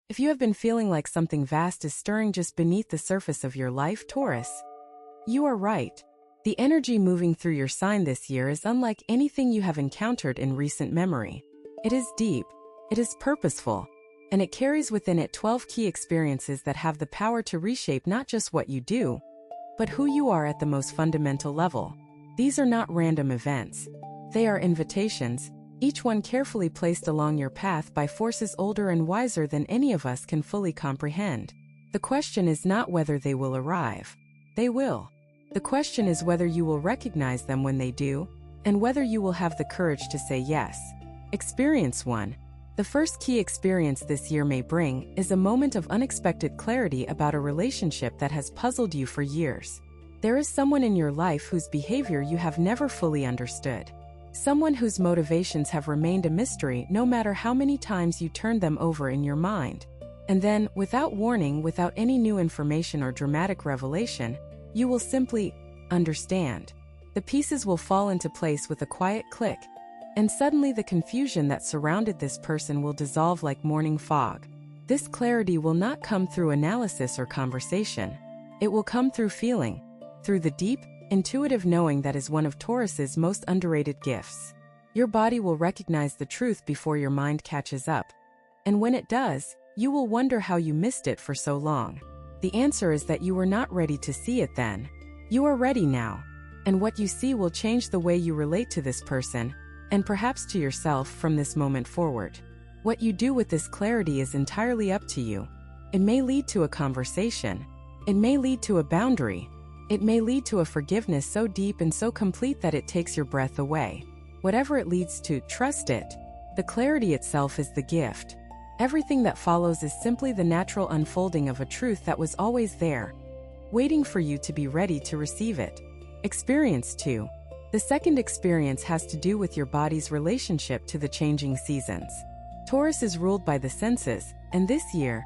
If you have been feeling like something vast is stirring just beneath the surface of your life, Taurus, you are right. The energy moving through your sign this year is unlike anything you have encountered in recent memory. It is deep, it is purposeful, and it carries within it 12 key experiences that have the power to reshape not just what you do, but who you are at the most fundamental level. These are not random events. They are invitations, each one carefully placed along your path by forces older and wiser than any of us can fully comprehend. The question is not whether they will arrive. They will. The question is whether you will recognize them when they do, and whether you will have the courage to say yes. Experience 1. The first key experience this year may bring is a moment of unexpected clarity about a relationship that has puzzled you for years. There is someone in your life whose behavior you have never fully understood. Someone whose motivations have remained a mystery no matter how many times you turned them over in your mind. And then, without warning, without any new information or dramatic revelation, you will simply understand. The pieces will fall into place with a quiet click, and suddenly the confusion that surrounded this person will dissolve like morning fog. This clarity will not come through analysis or conversation. It will come through feeling, through the deep, intuitive knowing that is one of Taurus's most underrated gifts. Your body will recognize the truth before your mind catches up. And when it does, you will wonder how you missed it for so long. The answer is that you were not ready to see it then. You are ready now. And what you see will change the way you relate to this person, and perhaps to yourself from this moment forward. What you do with this clarity is entirely up to you. It may lead to a conversation. It may lead to a boundary. It may lead to a forgiveness so deep and so complete that it takes your breath away. Whatever it leads to, trust it. The clarity itself is the gift. Everything that follows is simply the natural unfolding of a truth that was always there, waiting for you to be ready to receive it. Experience 2. The second experience has to do with your body's relationship to the changing seasons. Taurus is ruled by the senses, and this year,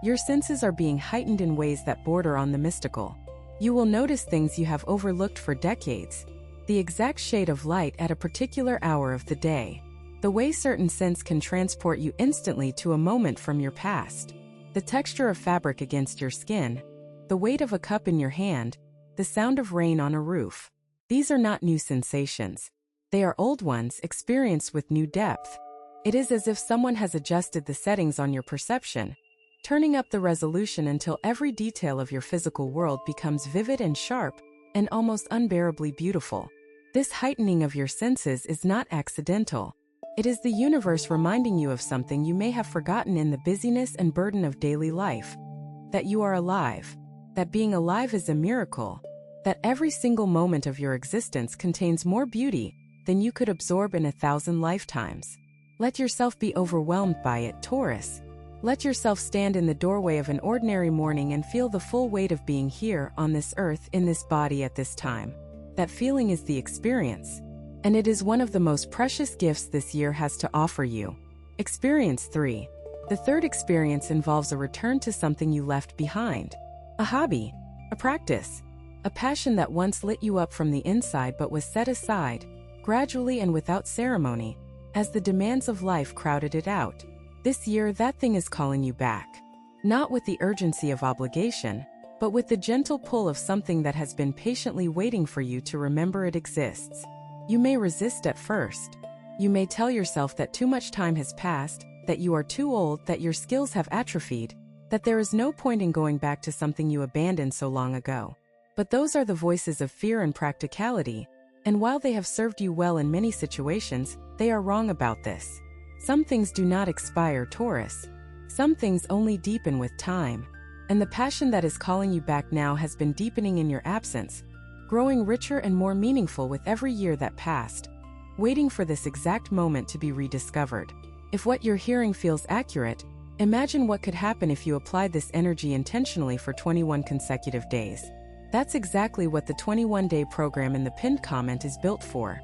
your senses are being heightened in ways that border on the mystical. You will notice things you have overlooked for decades, the exact shade of light at a particular hour of the day, the way certain scents can transport you instantly to a moment from your past, the texture of fabric against your skin, the weight of a cup in your hand, the sound of rain on a roof. These are not new sensations. They are old ones experienced with new depth. It is as if someone has adjusted the settings on your perception, turning up the resolution until every detail of your physical world becomes vivid and sharp, and almost unbearably beautiful. This heightening of your senses is not accidental. It is the universe reminding you of something you may have forgotten in the busyness and burden of daily life. That you are alive. That being alive is a miracle. That every single moment of your existence contains more beauty than you could absorb in 1,000 lifetimes. Let yourself be overwhelmed by it, Taurus. Let yourself stand in the doorway of an ordinary morning and feel the full weight of being here on this earth in this body at this time. That feeling is the experience. And it is one of the most precious gifts this year has to offer you. Experience 3. The third experience involves a return to something you left behind. A hobby, a practice, a passion that once lit you up from the inside but was set aside, gradually and without ceremony, as the demands of life crowded it out. This year, that thing is calling you back. Not with the urgency of obligation, but with the gentle pull of something that has been patiently waiting for you to remember it exists. You may resist at first. You may tell yourself that too much time has passed, that you are too old, that your skills have atrophied, that there is no point in going back to something you abandoned so long ago. But those are the voices of fear and practicality, and while they have served you well in many situations, they are wrong about this. Some things do not expire, Taurus. Some things only deepen with time. And the passion that is calling you back now has been deepening in your absence, growing richer and more meaningful with every year that passed, waiting for this exact moment to be rediscovered. If what you're hearing feels accurate, imagine what could happen if you applied this energy intentionally for 21 consecutive days. That's exactly what the 21-day program in the pinned comment is built for.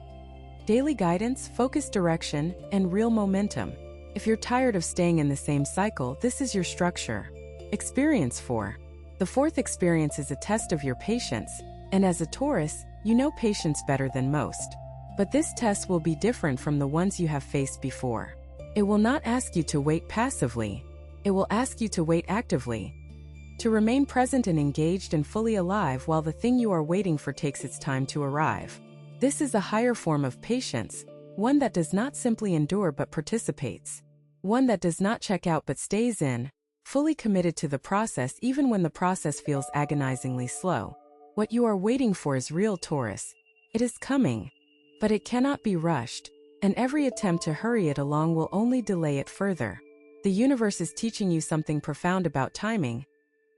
Daily guidance, focused direction, and real momentum. If you're tired of staying in the same cycle, this is your structure. Experience 4. The fourth experience is a test of your patience, and as a Taurus, you know patience better than most. But this test will be different from the ones you have faced before. It will not ask you to wait passively. It will ask you to wait actively, to remain present and engaged and fully alive while the thing you are waiting for takes its time to arrive. This is a higher form of patience, one that does not simply endure but participates, one that does not check out but stays in, fully committed to the process even when the process feels agonizingly slow. What you are waiting for is real, Taurus. It is coming, but it cannot be rushed, and every attempt to hurry it along will only delay it further. The universe is teaching you something profound about timing,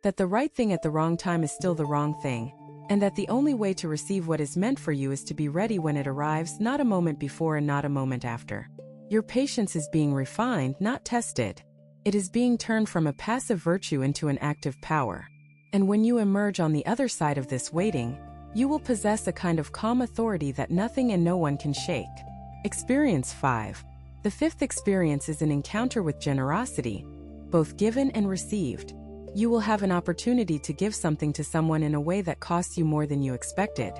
that the right thing at the wrong time is still the wrong thing, and that the only way to receive what is meant for you is to be ready when it arrives, not a moment before and not a moment after. Your patience is being refined, not tested. It is being turned from a passive virtue into an active power. And when you emerge on the other side of this waiting, you will possess a kind of calm authority that nothing and no one can shake. Experience 5. The fifth experience is an encounter with generosity, both given and received. You will have an opportunity to give something to someone in a way that costs you more than you expected.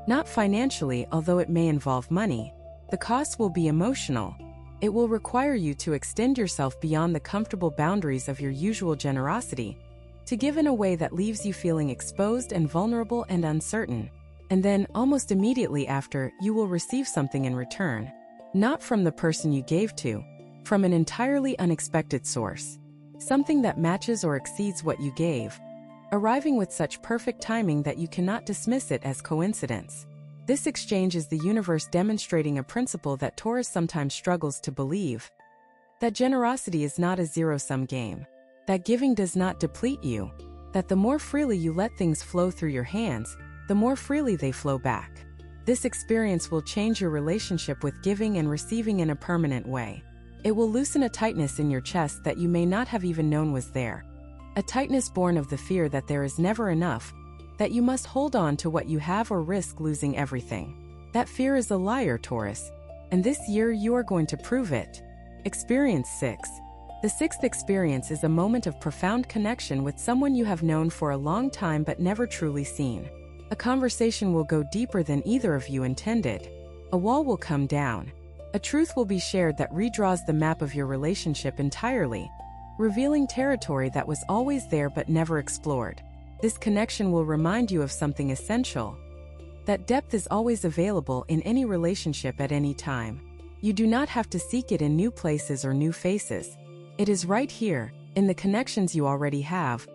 Not financially, although it may involve money. The cost will be emotional. It will require you to extend yourself beyond the comfortable boundaries of your usual generosity, to give in a way that leaves you feeling exposed and vulnerable and uncertain. And then, almost immediately after, you will receive something in return. Not from the person you gave to, from an entirely unexpected source. Something that matches or exceeds what you gave, arriving with such perfect timing that you cannot dismiss it as coincidence. This exchange is the universe demonstrating a principle that Taurus sometimes struggles to believe: that generosity is not a zero-sum game, that giving does not deplete you, that the more freely you let things flow through your hands, the more freely they flow back. This experience will change your relationship with giving and receiving in a permanent way. It will loosen a tightness in your chest that you may not have even known was there. A tightness born of the fear that there is never enough, that you must hold on to what you have or risk losing everything. That fear is a liar, Taurus, and this year you are going to prove it. Experience 6. The sixth experience is a moment of profound connection with someone you have known for a long time but never truly seen. A conversation will go deeper than either of you intended. A wall will come down. A truth will be shared that redraws the map of your relationship entirely, revealing territory that was always there but never explored. This connection will remind you of something essential: that depth is always available in any relationship at any time. You do not have to seek it in new places or new faces. It is right here, in the connections you already have,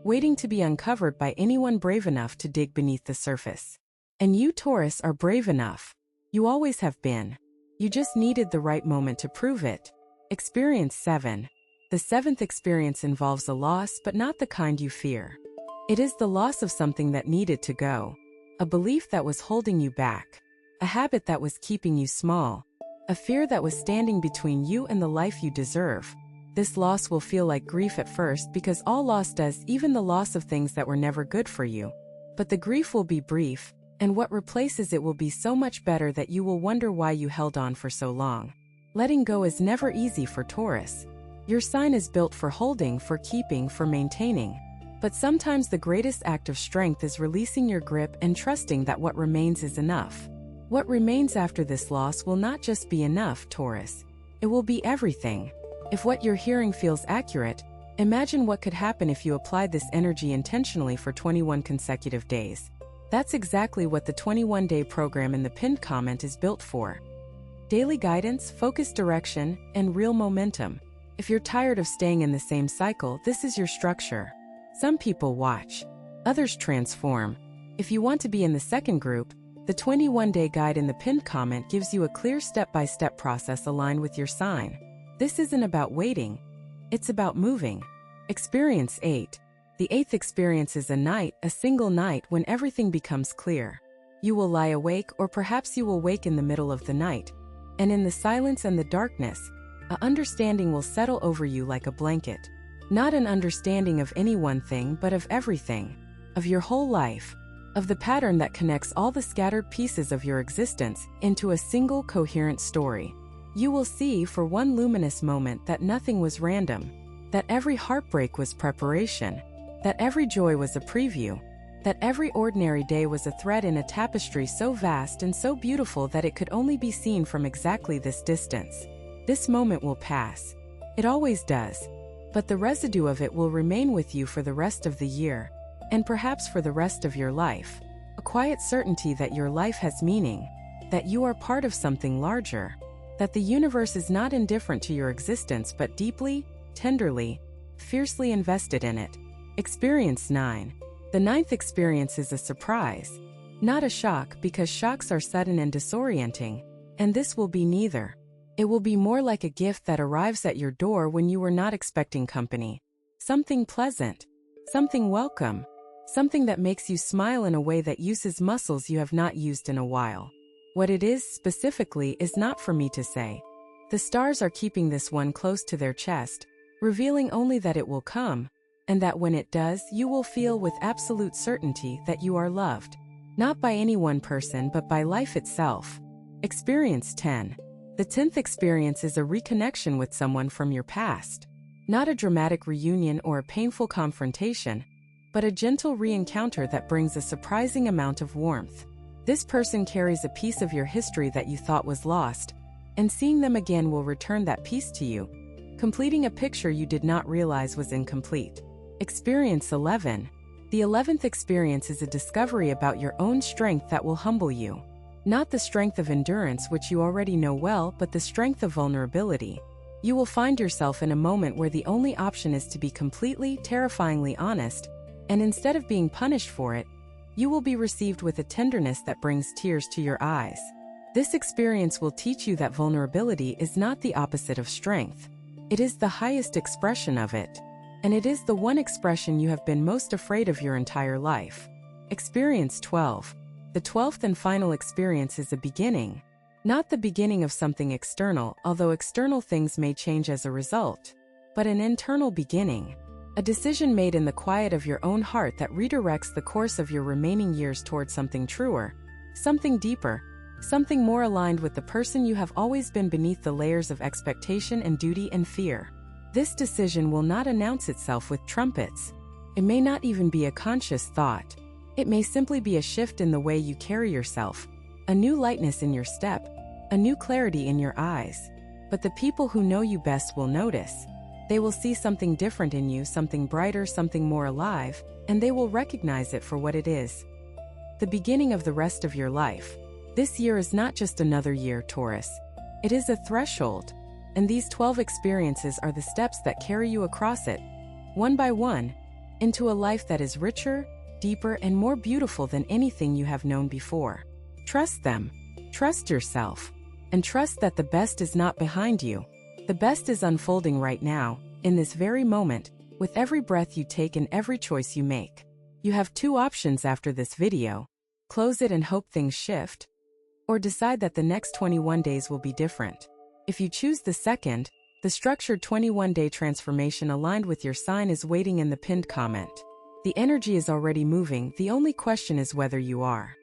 waiting to be uncovered by anyone brave enough to dig beneath the surface. And you, Taurus, are brave enough. You always have been. You just needed the right moment to prove it. Experience 7. The seventh experience involves a loss, but not the kind you fear. It is the loss of something that needed to go. A belief that was holding you back. A habit that was keeping you small. A fear that was standing between you and the life you deserve. This loss will feel like grief at first, because all loss does, even the loss of things that were never good for you. But the grief will be brief, and what replaces it will be so much better that you will wonder why you held on for so long. Letting go is never easy for Taurus. Your sign is built for holding, for keeping, for maintaining. But sometimes the greatest act of strength is releasing your grip and trusting that what remains is enough. What remains after this loss will not just be enough, Taurus. It will be everything. If what you're hearing feels accurate, imagine what could happen if you applied this energy intentionally for 21 consecutive days. That's exactly what the 21-day program in the pinned comment is built for. Daily guidance, focused direction, and real momentum. If you're tired of staying in the same cycle, this is your structure. Some people watch, others transform. If you want to be in the second group, the 21-day guide in the pinned comment gives you a clear step-by-step process aligned with your sign. This isn't about waiting, it's about moving. Experience 8. The eighth experience is a night, a single night, when everything becomes clear. You will lie awake, or perhaps you will wake in the middle of the night, and in the silence and the darkness, an understanding will settle over you like a blanket. Not an understanding of any one thing, but of everything, of your whole life, of the pattern that connects all the scattered pieces of your existence into a single coherent story. You will see for one luminous moment that nothing was random, that every heartbreak was preparation, that every joy was a preview, that every ordinary day was a thread in a tapestry so vast and so beautiful that it could only be seen from exactly this distance. This moment will pass. It always does. but the residue of it will remain with you for the rest of the year, and perhaps for the rest of your life. A quiet certainty that your life has meaning, that you are part of something larger, that the universe is not indifferent to your existence but deeply, tenderly, fiercely invested in it. Experience 9. The ninth experience is a surprise, not a shock, because shocks are sudden and disorienting, and this will be neither. It will be more like a gift that arrives at your door when you were not expecting company. Something pleasant, something welcome, something that makes you smile in a way that uses muscles you have not used in a while. What it is specifically is not for me to say. The stars are keeping this one close to their chest, revealing only that it will come, and that when it does, you will feel with absolute certainty that you are loved. Not by any one person but by life itself. Experience 10. The 10th experience is a reconnection with someone from your past. Not a dramatic reunion or a painful confrontation, but a gentle re-encounter that brings a surprising amount of warmth. This person carries a piece of your history that you thought was lost, and seeing them again will return that piece to you, completing a picture you did not realize was incomplete. Experience 11. The 11th experience is a discovery about your own strength that will humble you. Not the strength of endurance, which you already know well, but the strength of vulnerability. You will find yourself in a moment where the only option is to be completely, terrifyingly honest, and instead of being punished for it, you will be received with a tenderness that brings tears to your eyes. This experience will teach you that vulnerability is not the opposite of strength. It is the highest expression of it, and it is the one expression you have been most afraid of your entire life. Experience 12. The 12th and final experience is a beginning. Not the beginning of something external, although external things may change as a result, but an internal beginning. A decision made in the quiet of your own heart that redirects the course of your remaining years towards something truer, something deeper, something more aligned with the person you have always been beneath the layers of expectation and duty and fear. This decision will not announce itself with trumpets. It may not even be a conscious thought. It may simply be a shift in the way you carry yourself, a new lightness in your step, a new clarity in your eyes. But the people who know you best will notice. They will see something different in you, something brighter, something more alive, and they will recognize it for what it is. The beginning of the rest of your life. This year is not just another year, Taurus. It is a threshold, and these 12 experiences are the steps that carry you across it, one by one, into a life that is richer, deeper, and more beautiful than anything you have known before. Trust them, trust yourself, and trust that the best is not behind you. The best is unfolding right now, in this very moment, with every breath you take and every choice you make. You have two options after this video: close it and hope things shift, or decide that the next 21 days will be different. If you choose the second, the structured 21-day transformation aligned with your sign is waiting in the pinned comment. The energy is already moving, the only question is whether you are.